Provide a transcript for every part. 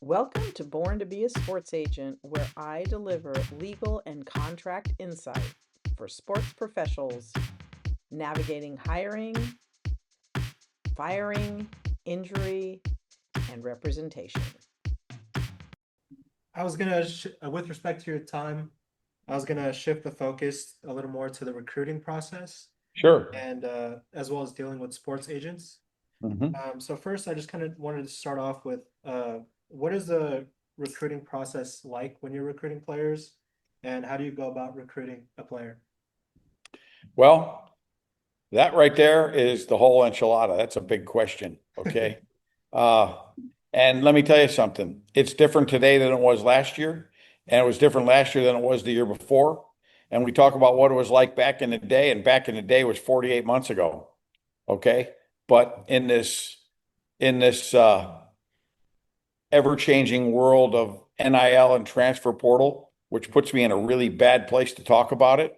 Welcome to Born to be a Sports Agent, where I deliver legal and contract insight for sports professionals navigating hiring, firing, injury, and representation. I was gonna, with respect to your time, I was gonna shift the focus a little more to the recruiting process Sure. and as well as dealing with sports agents. Mhm. So first, I just kind of wanted to start off with what is the recruiting process like when you're recruiting players, and how do you go about recruiting a player? Well, that right there is the whole enchilada. That's a big question. Okay. Uh, and let me tell you something. It's different today than it was last year, and it was different last year than it was the year before. And we talk about what it was like back in the day, and back in the day was 48 months ago. Okay. But in this ever-changing world of NIL and transfer portal, which puts me in a really bad place to talk about it.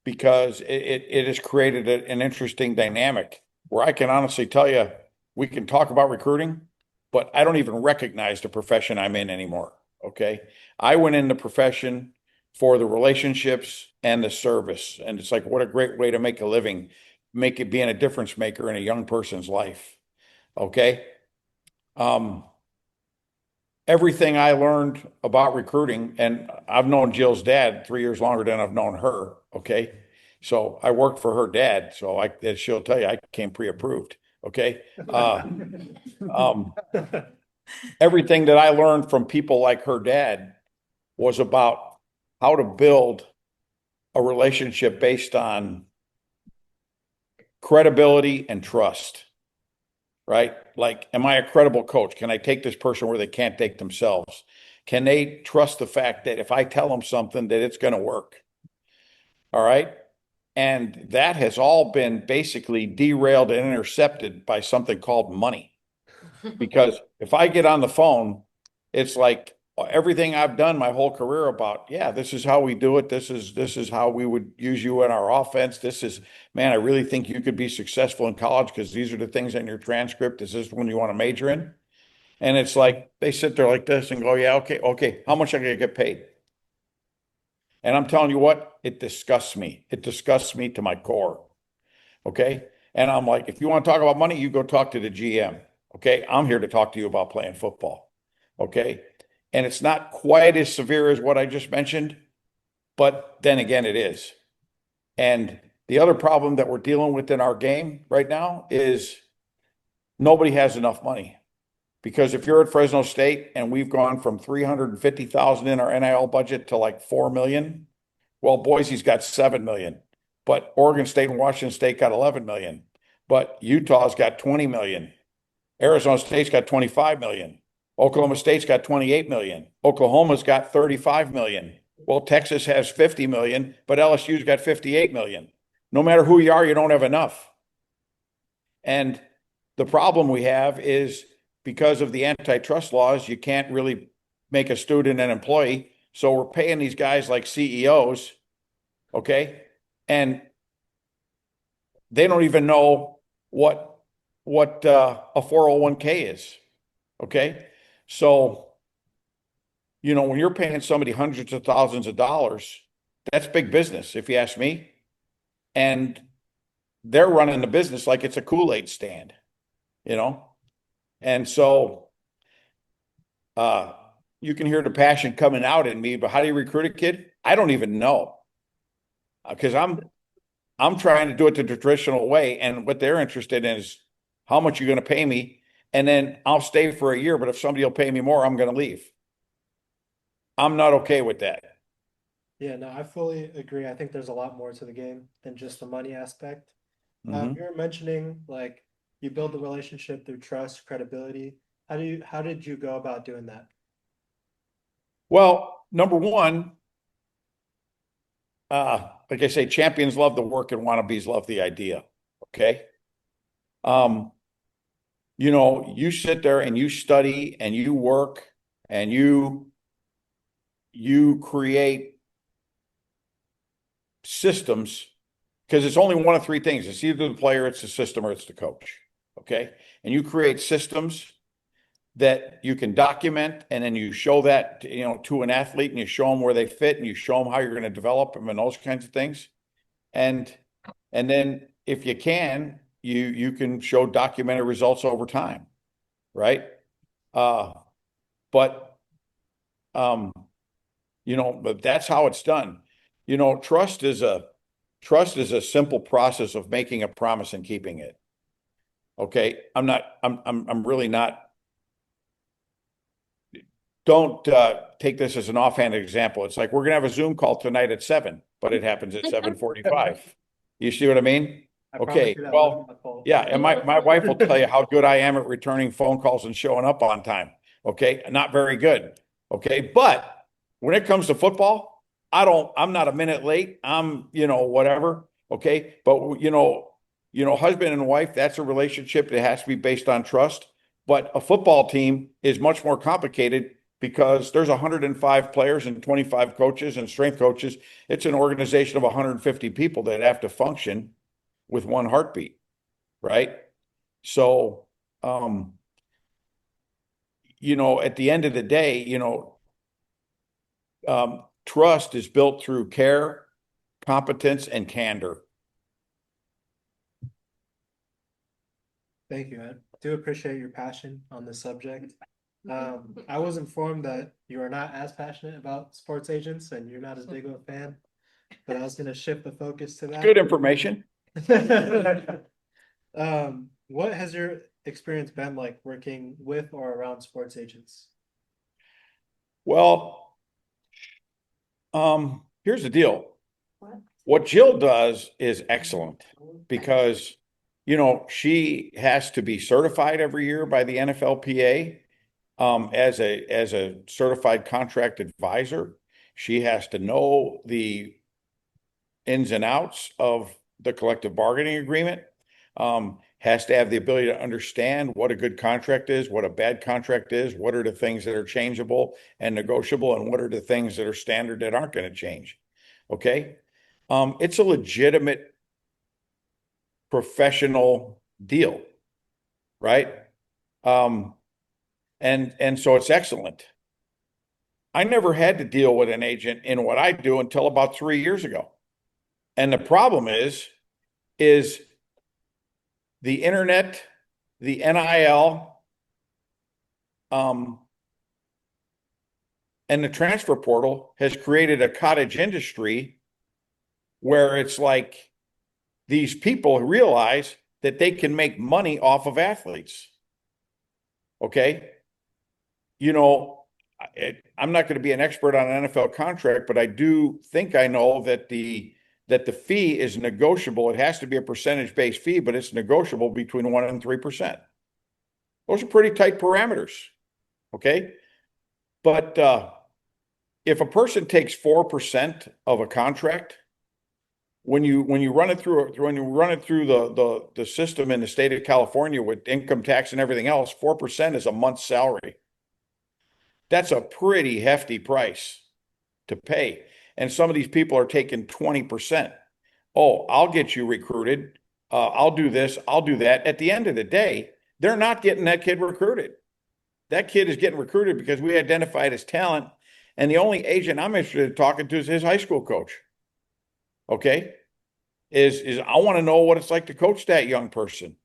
Because it has created an interesting dynamic where I can honestly tell you, we can talk about recruiting, but I don't even recognize the profession I'm in anymore. Okay. I went in the profession for the relationships and the service. And it's like, what a great way to make a living, make it being a difference maker in a young person's life. Okay. Um, Everything I learned about recruiting, and I've known Jill's dad 3 years longer than I've known her. Okay. So I worked for her dad. So as she'll tell you, I came pre-approved. Okay. Um, Everything that I learned from people like her dad was about how to build a relationship based on credibility and trust, right? Like, am I a credible coach? Can I take this person where they can't take themselves? Can they trust the fact that if I tell them something, that it's going to work? All right. And that has all been basically derailed and intercepted by something called money. Because if I get on the phone, it's like everything I've done my whole career about, yeah, this is how we do it. This is how we would use you in our offense. This is, man, I really think you could be successful in college because these are the things in your transcript. Is this one you want to major in? And it's like they sit there like this and go, yeah, okay. How much am I gonna get paid? And I'm telling you what, it disgusts me. It disgusts me to my core. Okay. And I'm like, if you want to talk about money, you go talk to the GM. Okay. I'm here to talk to you about playing football. Okay. And it's not quite as severe as what I just mentioned, but then again, it is. And the other problem that we're dealing with in our game right now is nobody has enough money. Because if you're at Fresno State and we've gone from 350,000 in our NIL budget to like 4 million, well, Boise's got 7 million, but Oregon State and Washington State got 11 million, but Utah's got 20 million. Arizona State's got 25 million. Oklahoma State's got 28 million. Oklahoma's got 35 million. Well, Texas has 50 million, but LSU's got 58 million. No matter who you are, you don't have enough. And the problem we have is because of the antitrust laws, you can't really make a student an employee. So we're paying these guys like CEOs, okay? And they don't even know what a 401k is, okay? So, when you're paying somebody hundreds of thousands of dollars, that's big business, if you ask me. And they're running the business like it's a Kool-Aid stand, you know? And so uh, you can hear the passion coming out in me, but how do you recruit a kid? I don't even know. Because I'm trying to do it the traditional way. And what they're interested in is how much you're going to pay me. And then I'll stay for a year, but if somebody will pay me more, I'm going to leave. I'm not okay with that. Yeah, no, I fully agree. I think there's a lot more to the game than just the money aspect. Mhm. You were mentioning like you build the relationship through trust, credibility. How did you go about doing that? Well, number one, like I say, champions love the work and wannabes love the idea. Okay. Um, you sit there and you study and you work and you create systems because it's only one of three things. It's either the player, it's the system, or it's the coach. Okay. And you create systems that you can document, and then you show that, to an athlete, and you show them where they fit, and you show them how you're going to develop them and those kinds of things. And then if you can, you can show documented results over time, right? But but that's how it's done. Trust is a simple process of making a promise and keeping it. Okay. I'm really not. Don't take this as an offhand example. It's like, we're gonna have a Zoom call tonight at 7, but it happens at 7:45. You see what I mean? I promise Okay. you that Well, wasn't my fault. yeah, and my wife will tell you how good I am at returning phone calls and showing up on time. Okay. Not very good. Okay. But when it comes to football, I'm not a minute late. I'm, whatever. Okay. But husband and wife, that's a relationship that has to be based on trust. But a football team is much more complicated because there's 105 players and 25 coaches and strength coaches. It's an organization of 150 people that have to function with one heartbeat, right? So, at the end of the day, trust is built through care, competence, and candor. Thank you. I do appreciate your passion on this subject. I was informed that you are not as passionate about sports agents and you're not as big of a fan, but I was going to shift the focus to that. Good information. What has your experience been like working with or around sports agents? Well, here's the deal. What Jill does is excellent because, she has to be certified every year by the NFLPA as a certified contract advisor. She has to know the ins and outs of the collective bargaining agreement, has to have the ability to understand what a good contract is, what a bad contract is, what are the things that are changeable and negotiable, and what are the things that are standard that aren't going to change. Okay. It's a legitimate professional deal, right? And so it's excellent. I never had to deal with an agent in what I do until about 3 years ago. And the problem is the internet, the NIL, and the transfer portal has created a cottage industry where it's like these people realize that they can make money off of athletes. Okay. I'm not going to be an expert on an NFL contract, but I do think I know that the fee is negotiable. It has to be a percentage-based fee, but it's negotiable between 1% and 3%. Those are pretty tight parameters. Okay. But if a person takes 4% of a contract, when you run it through the system in the state of California with income tax and everything else, 4% is a month's salary. That's a pretty hefty price to pay. And some of these people are taking 20%. Oh, I'll get you recruited. I'll do this. I'll do that. At the end of the day, they're not getting that kid recruited. That kid is getting recruited because we identified his talent. And the only agent I'm interested in talking to is his high school coach. Okay. Is I want to know what it's like to coach that young person.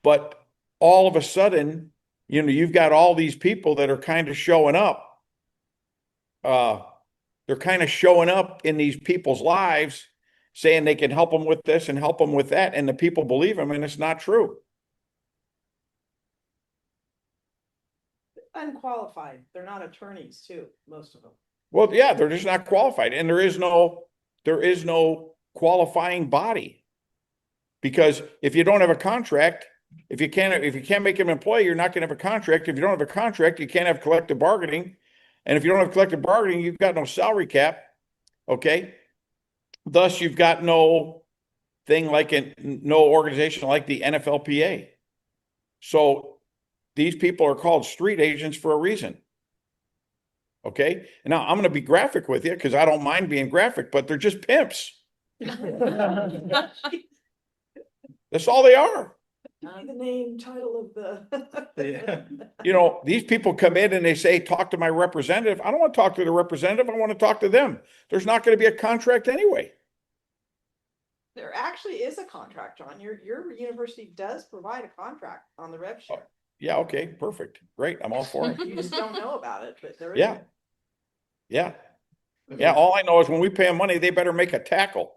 But all of a sudden, you've got all these people that are kind of showing up. They're kind of showing up in these people's lives saying they can help them with this and help them with that. And the people believe them, and it's not true. Unqualified. They're not attorneys too, most of them. Well, yeah, they're just not qualified. And there is no qualifying body. Because if you don't have a contract, if you can't make them employee, you're not going to have a contract. If you don't have a contract, you can't have collective bargaining. And if you don't have collective bargaining, you've got no salary cap. Okay. Thus, you've got no organization like the NFLPA. So these people are called street agents for a reason. Okay. And now I'm going to be graphic with you because I don't mind being graphic, but they're just pimps. That's all they are. The name, title of the. Yeah. You know, these people come in and they say, talk to my representative. I don't want to talk to the representative. I want to talk to them. There's not going to be a contract anyway. There actually is a contract, John. Your university does provide a contract on the rev share. Yeah, okay, perfect. Great. I'm all for it. You just don't know about it, but there is. Yeah. Yeah. Yeah. All I know is when we pay them money, they better make a tackle.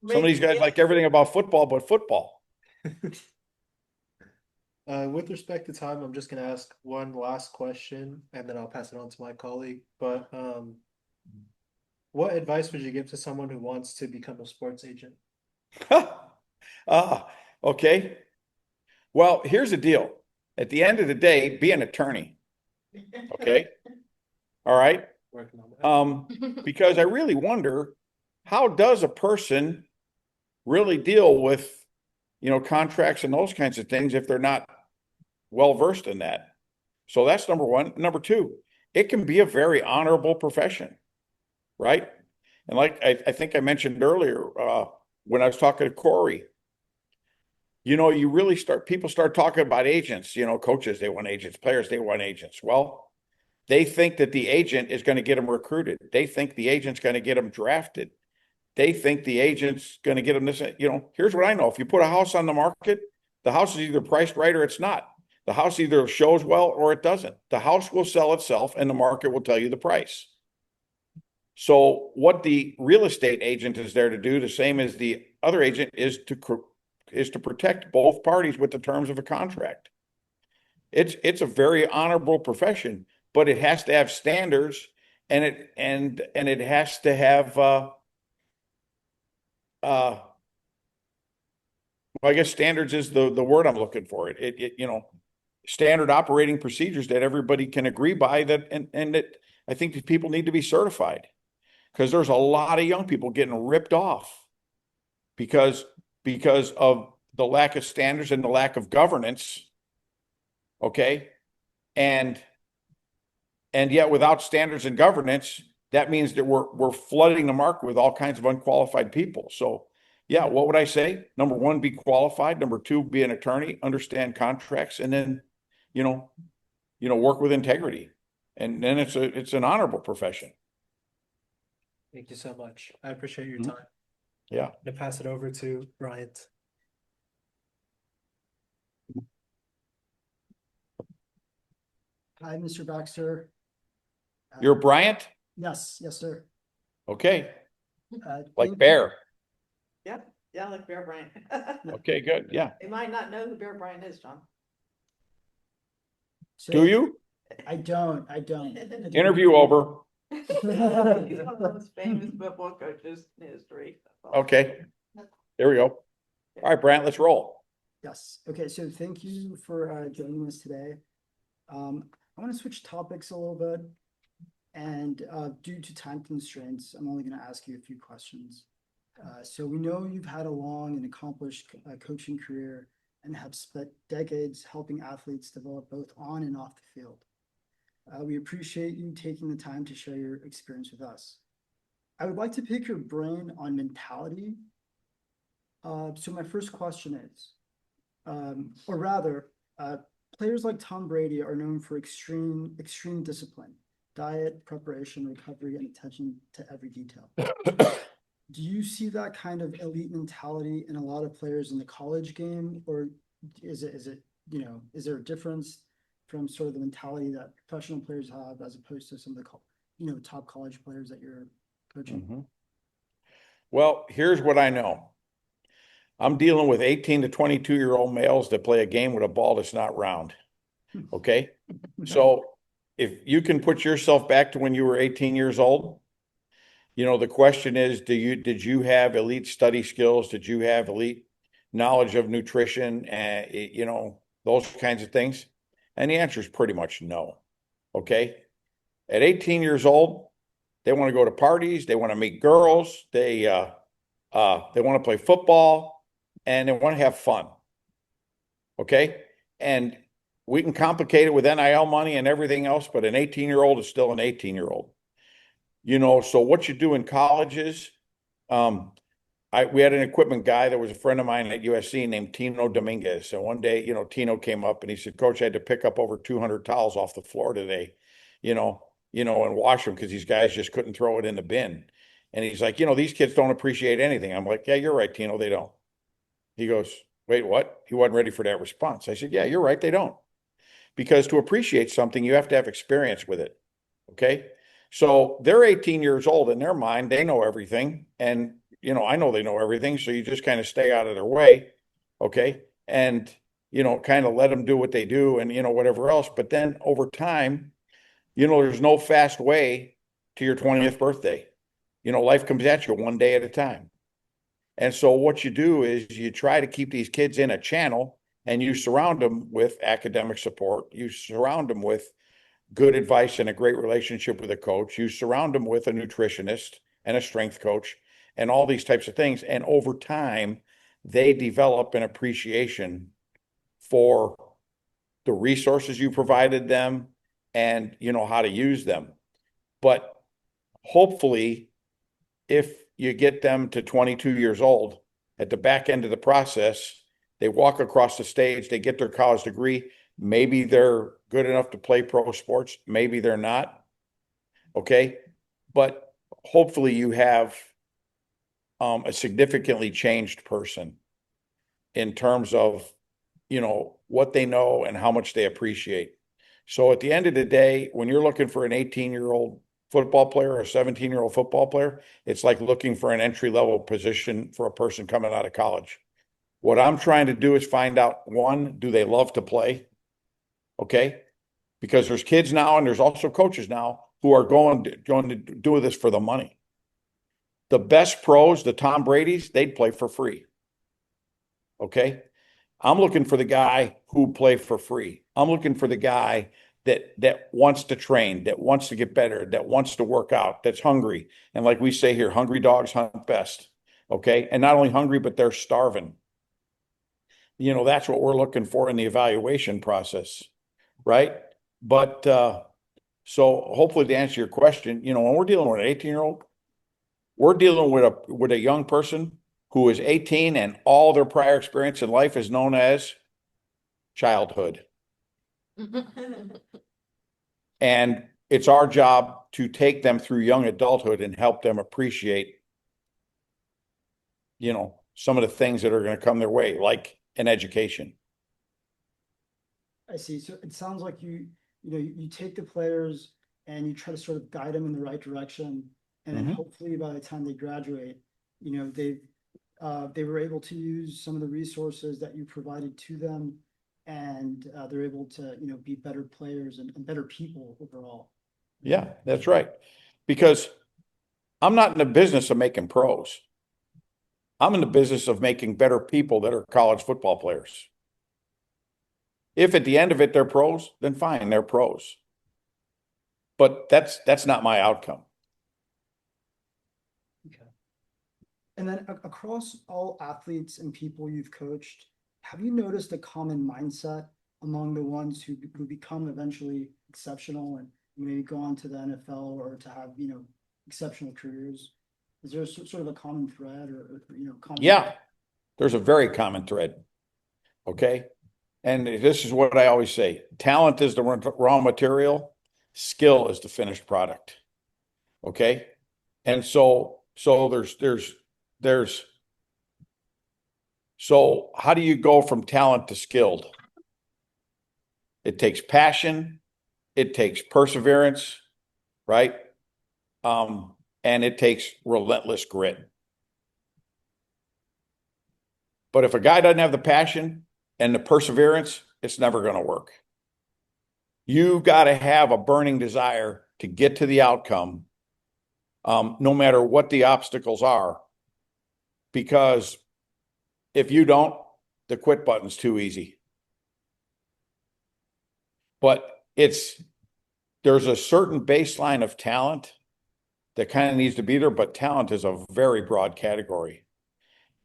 Some of these guys like everything about football, but football. With respect to time, I'm just gonna ask one last question and then I'll pass it on to my colleague. But what advice would you give to someone who wants to become a sports agent? Okay. Well, here's the deal. At the end of the day, be an attorney. Okay. All right. Working on that. Because I really wonder, how does a person really deal with, you know, contracts and those kinds of things if they're not well versed in that? So that's number one. Number two, it can be a very honorable profession, right? And like I think I mentioned earlier, when I was talking to Corey, you know, people start talking about agents, you know, coaches, they want agents, players, they want agents. Well, they think that the agent is going to get them recruited. They think the agent's going to get them drafted. They think the agent's going to get them this. You know, here's what I know. If you put a house on the market, the house is either priced right or it's not. The house either shows well or it doesn't. The house will sell itself and the market will tell you the price. So what the real estate agent is there to do, the same as the other agent, is to protect both parties with the terms of a contract. It's a very honorable profession, but it has to have standards, and it has to have well, I guess standards is the word I'm looking for. It you know, standard operating procedures that everybody can agree by, that and that I think that people need to be certified, because there's a lot of young people getting ripped off because of the lack of standards and the lack of governance. Okay. And yet without standards and governance, that means that we're flooding the market with all kinds of unqualified people. So yeah, what would I say? Number one, be qualified. Number two, be an attorney, understand contracts, and then, you know, work with integrity. And then it's an honorable profession. Thank you so much. I appreciate your Mhm. time. Yeah. I'm gonna pass it over to Briant. Hi, Mr. Baxter. You're Briant? Yes, sir. Okay. Thank Like you. Bear. Yeah, like Bear Bryant. Okay, good. Yeah. They might not know who Bear Bryant is, John. So Do you? I don't. Interview over. He's one of the most famous football coaches in history. Okay. There we go. All right, Brant, let's roll. Yes. Okay. So thank you for joining us today. I want to switch topics a little bit, and due to time constraints, I'm only going to ask you a few questions. So we know you've had a long and accomplished coaching career and have spent decades helping athletes develop both on and off the field. We appreciate you taking the time to share your experience with us. I would like to pick your brain on mentality. So my first question is, or rather, players like Tom Brady are known for extreme discipline, diet, preparation, recovery, and attention to every detail. Do you see that kind of elite mentality in a lot of players in the college game, or is it, you know, is there a difference from sort of the mentality that professional players have as opposed to some of the, top college players that you're coaching? Mm-hmm. Well, here's what I know. I'm dealing with 18 to 22-year-old males that play a game with a ball that's not round. Okay. So if you can put yourself back to when you were 18 years old, you know, the question is, did you have elite study skills? Did you have elite knowledge of nutrition and, you know, those kinds of things? And the answer is pretty much no. Okay. At 18 years old, they want to go to parties. They want to meet girls. They want to play football and they want to have fun. Okay. And we can complicate it with NIL money and everything else, but an 18-year-old is still an 18-year-old. You know, so what you do in colleges, we had an equipment guy that was a friend of mine at USC named Tino Dominguez. So one day, Tino came up and he said, Coach, I had to pick up over 200 towels off the floor today, and wash them because these guys just couldn't throw it in the bin. And he's like, these kids don't appreciate anything. I'm like, yeah, you're right, Tino, they don't. He goes, wait, what? He wasn't ready for that response. I said, yeah, you're right, they don't. Because to appreciate something, you have to have experience with it. Okay. So they're 18 years old. In their mind, they know everything. And, I know they know everything. So you just kind of stay out of their way. Okay. And, kind of let them do what they do and, whatever else. But then over time, there's no fast way to your 20th birthday. Life comes at you one day at a time. And so what you do is you try to keep these kids in a channel and you surround them with academic support. You surround them with good advice and a great relationship with a coach. You surround them with a nutritionist and a strength coach and all these types of things. And over time, they develop an appreciation for the resources you provided them and how to use them. But hopefully, if you get them to 22 years old, at the back end of the process, they walk across the stage, they get their college degree. Maybe they're good enough to play pro sports. Maybe they're not. Okay. But hopefully you have a significantly changed person in terms of, what they know and how much they appreciate. So at the end of the day, when you're looking for an 18-year-old football player or a 17-year-old football player, it's like looking for an entry-level position for a person coming out of college. What I'm trying to do is find out, one, do they love to play? Okay. Because there's kids now and there's also coaches now who are going to do this for the money. The best pros, the Tom Brady's, they'd play for free. Okay. I'm looking for the guy who play for free. I'm looking for the guy that wants to train, that wants to get better, that wants to work out, that's hungry. And like we say here, hungry dogs hunt best. Okay. And not only hungry, but they're starving. That's what we're looking for in the evaluation process. Right. But so hopefully to answer your question, when we're dealing with an 18-year-old, we're dealing with a young person who is 18 and all their prior experience in life is known as childhood. And it's our job to take them through young adulthood and help them appreciate, some of the things that are going to come their way, like an education. I see. So it sounds like you take the players and you try to sort of guide them in the right direction. And then hopefully by the time they graduate, they were able to use some of the resources that you provided to them, and they're able to, be better players and better people overall. Yeah, that's right. Because I'm not in the business of making pros. I'm in the business of making better people that are college football players. If at the end of it they're pros, then fine, they're pros. But that's not my outcome. Okay. And then across all athletes and people you've coached, have you noticed a common mindset among the ones who become eventually exceptional and maybe go on to the NFL or to have, exceptional careers? Is there sort of a common thread or common? Yeah, there's a very common thread. Okay. And this is what I always say. Talent is the raw material. Skill is the finished product. Okay. And so so how do you go from talent to skilled? It takes passion. It takes perseverance, right? And it takes relentless grit. But if a guy doesn't have the passion and the perseverance, it's never going to work. You got to have a burning desire to get to the outcome, no matter what the obstacles are. Because if you don't, the quit button's too easy. But there's a certain baseline of talent that kind of needs to be there, but talent is a very broad category.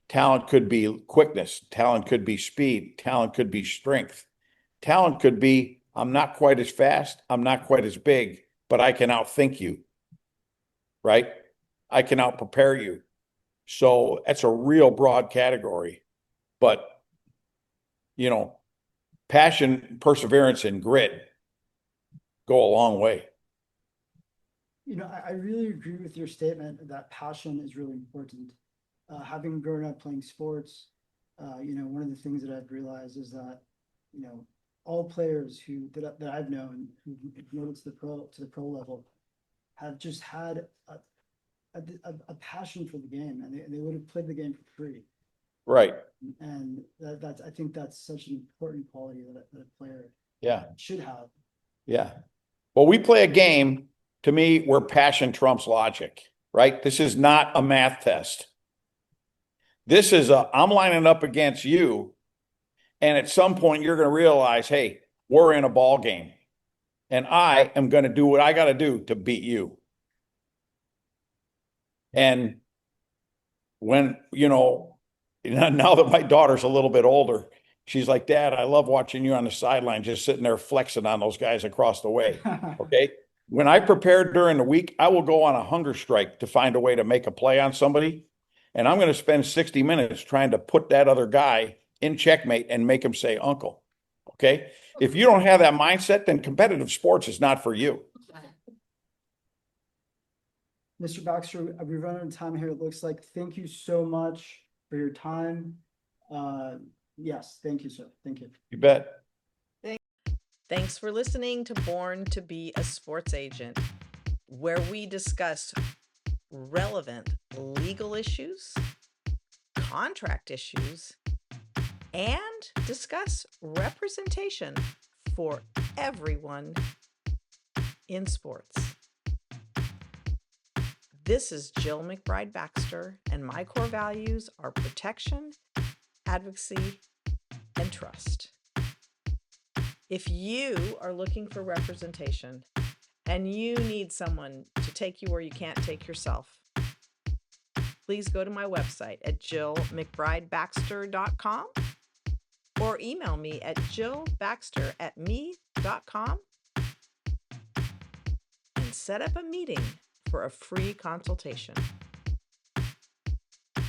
Talent could be quickness. Talent could be speed. Talent could be strength. Talent could be, I'm not quite as fast. I'm not quite as big, but I can outthink you, right? I can outprepare you. So that's a real broad category. But, you know, passion, perseverance, and grit go a long way. You know, I really agree with your statement that passion is really important. Having grown up playing sports, you know, one of the things that I've realized is that, you know, all players that I've known who've made it to the pro level have just had a passion for the game, and they would have played the game for free. Right. And that's I think that's such an important quality that a player Yeah. should have. Yeah. Well, we play a game, to me, where passion trumps logic, right? This is not a math test. This is I'm lining up against you. And at some point you're going to realize, hey, we're in a ball game and I am going to do what I got to do to beat you. And when, you know, now that my daughter's a little bit older, she's like, Dad, I love watching you on the sideline, just sitting there flexing on those guys across the way. Okay. When I prepare during the week, I will go on a hunger strike to find a way to make a play on somebody. And I'm going to spend 60 minutes trying to put that other guy in checkmate and make him say uncle. Okay. If you don't have that mindset, then competitive sports is not for you. Mr. Baxter, we've run out of time here, it looks like. Thank you so much for your time. Yes, thank you, sir. Thank you. You bet. Thanks for listening to Born to be a Sports Agent, where we discuss relevant legal issues, contract issues, and discuss representation for everyone in sports. This is Jill McBride Baxter, and my core values are protection, advocacy, and trust. If you are looking for representation and you need someone to take you where you can't take yourself, please go to my website at jillmcbridebaxter.com or email me at jillbaxter@me.com and set up a meeting for a free consultation.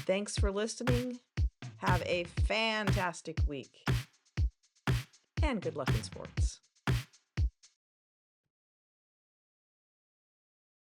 Thanks for listening. Have a fantastic week and good luck in sports.